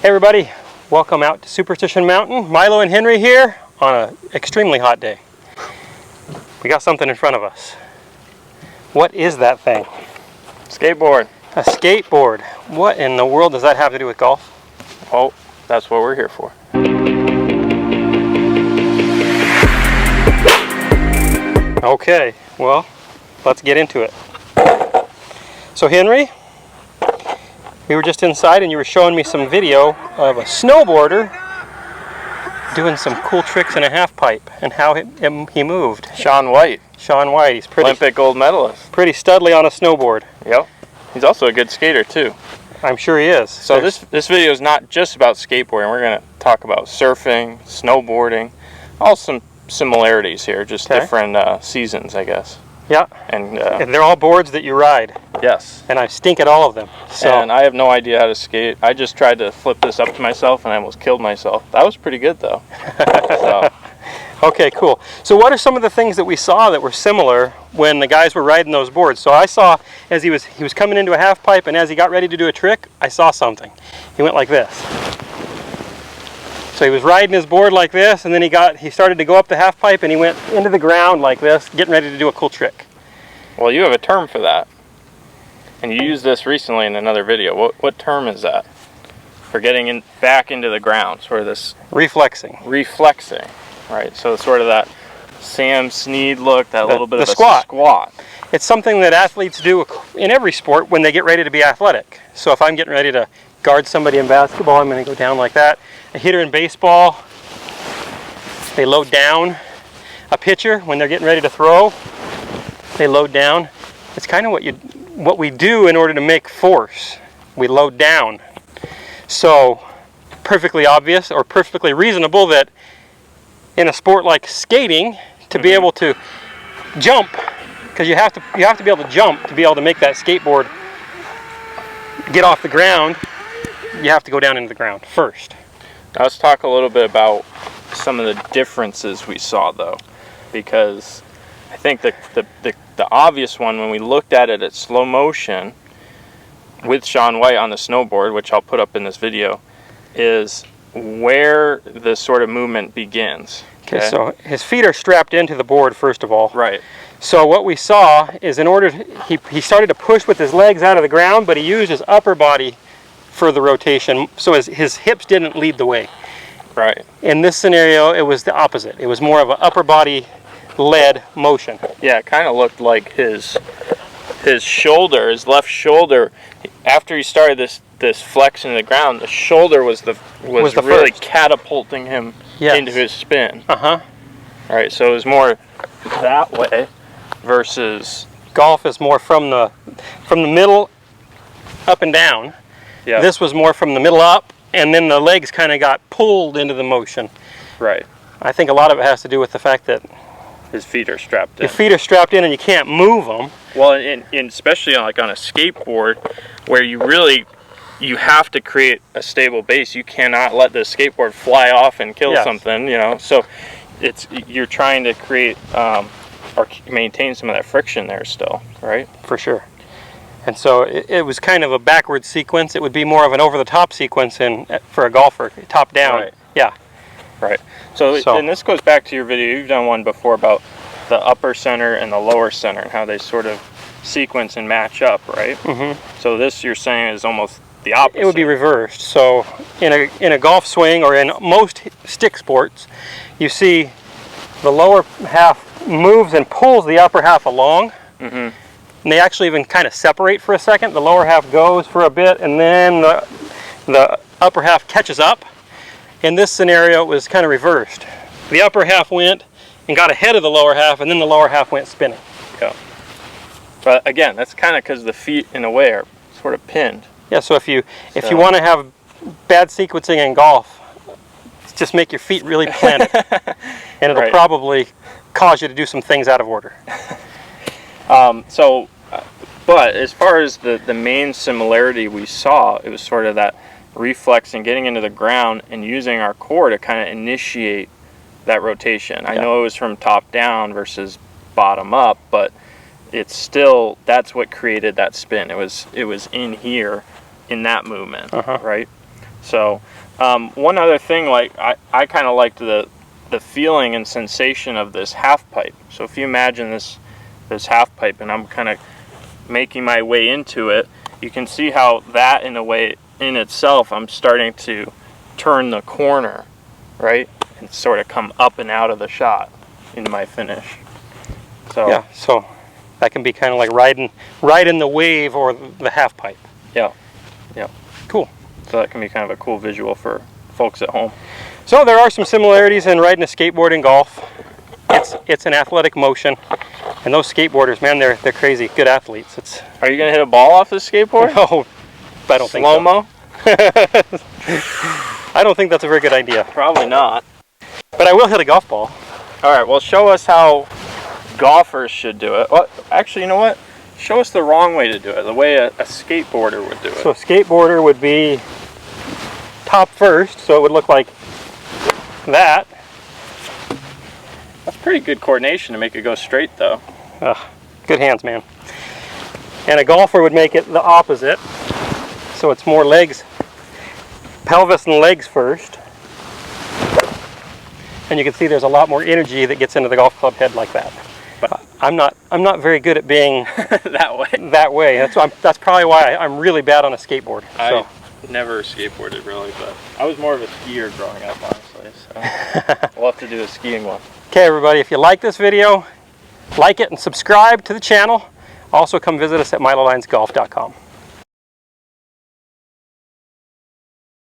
Hey everybody, welcome out to Superstition Mountain. Milo and Henry here on an extremely hot day. We got something in front of us. What is that thing? Skateboard. A skateboard. What in the world does that have to do with golf? Oh, that's what we're here for. Okay, well, let's get into it. So Henry, we were just inside and you were showing me some video of a snowboarder doing some cool tricks in a half pipe and how he moved. Shaun White. Shaun White, he's pretty Olympic gold medalist. Pretty studly on a snowboard. Yep. He's also a good skater too. I'm sure he is. So this video is not just about skateboarding. We're going to talk about surfing, snowboarding, all some similarities here, just different seasons, I guess. Yeah. And they're all boards that you ride. Yes. And I stink at all of them. So. And I have no idea how to skate. I just tried to flip this up to myself and I almost killed myself. That was pretty good though. So. Okay, cool. So what are some of the things that we saw that were similar when the guys were riding those boards? So I saw as he was coming into a half pipe, and as he got ready to do a trick, I saw something. He went like this. So he was riding his board like this, and then he started to go up the half pipe and he went into the ground like this, getting ready to do a cool trick. Well, you have a term for that. And you used this recently in another video. What term is that? For getting back into the ground, sort of this... Reflexing. Reflexing, right? So sort of that Sam Snead look, that little bit of a squat. It's something that athletes do in every sport when they get ready to be athletic. So if I'm getting ready to guard somebody in basketball, I'm going to go down like that. A hitter in baseball, they load down. A pitcher, when they're getting ready to throw, they load down. It's kind of what we do in order to make force. We load down. So perfectly obvious or perfectly reasonable that in a sport like skating, to be able to jump, because you have to be able to jump to be able to make that skateboard get off the ground. You have to go down into the ground first. Now let's talk a little bit about some of the differences we saw though, because I think the obvious one when we looked at it at slow motion with Shaun White on the snowboard, which I'll put up in this video, is where the sort of movement begins. Okay, so his feet are strapped into the board first of all. Right. So what we saw is he started to push with his legs out of the ground, but he used his upper body for the rotation, so his hips didn't lead the way. Right. In this scenario, it was the opposite. It was more of an upper body led motion. Yeah, it kind of looked like his shoulder, his left shoulder, after he started this flex into the ground, the shoulder was really first. Catapulting him into his spin. All right, so it was more that way versus golf is more from the middle up and down. Yeah. This was more from the middle up, and then the legs kind of got pulled into the motion. Right. I think a lot of it has to do with the fact that his feet are strapped in. Your feet are strapped in and you can't move them. Well, especially like on a skateboard, where you have to create a stable base. You cannot let the skateboard fly off and kill something, you know. So you're trying to create or maintain some of that friction there still, right? For sure. And so it was kind of a backward sequence. It would be more of an over-the-top sequence for a golfer, top down. Right. Yeah. Right. So and this goes back to your video. You've done one before about the upper center and the lower center and how they sort of sequence and match up, right? Mm-hmm. So this you're saying is almost the opposite. It would be reversed. So in a golf swing or in most stick sports, you see the lower half moves and pulls the upper half along. Mm-hmm. And they actually even kind of separate for a second. The lower half goes for a bit, and then the upper half catches up. In this scenario, it was kind of reversed. The upper half went and got ahead of the lower half, and then the lower half went spinning. Yeah. But again, that's kind of because the feet, in a way, are sort of pinned. Yeah. So if you want to have bad sequencing in golf, just make your feet really planted, and it'll probably cause you to do some things out of order. But as far as the main similarity we saw, it was sort of that reflex and getting into the ground and using our core to kind of initiate that rotation. I know it was from top down versus bottom up, but it's still, that's what created that spin. It was in here in that movement, right? So one other thing, like I kind of liked the feeling and sensation of this half pipe. So if you imagine this half pipe, and I'm kind of making my way into it, you can see how that in a way in itself, I'm starting to turn the corner, right, and sort of come up and out of the shot into my finish. So yeah, so that can be kind of like riding the wave or the half pipe. yeah, Cool. so that can be kind of a cool visual for folks at home. So there are some similarities in riding a skateboard and golf. It's an athletic motion, and those skateboarders, man, they're crazy good athletes. Are you gonna hit a ball off this skateboard? Oh, I don't think so. Slow-mo? I don't think that's a very good idea. Probably not. But I will hit a golf ball. All right, well, show us how golfers should do it. Well, actually, you know what? Show us the wrong way to do it, the way a skateboarder would do it. So a skateboarder would be top first, so it would look like that. That's pretty good coordination to make it go straight, though. Good hands, man. And a golfer would make it the opposite. So it's more legs, pelvis and legs first. And you can see there's a lot more energy that gets into the golf club head like that. But I'm not very good at being that way. That's probably why I'm really bad on a skateboard. So. I never skateboarded really, but I was more of a skier growing up, honestly. So we'll have to do a skiing one. Okay, everybody, if you like this video, like it and subscribe to the channel. Also, come visit us at milolinesgolf.com.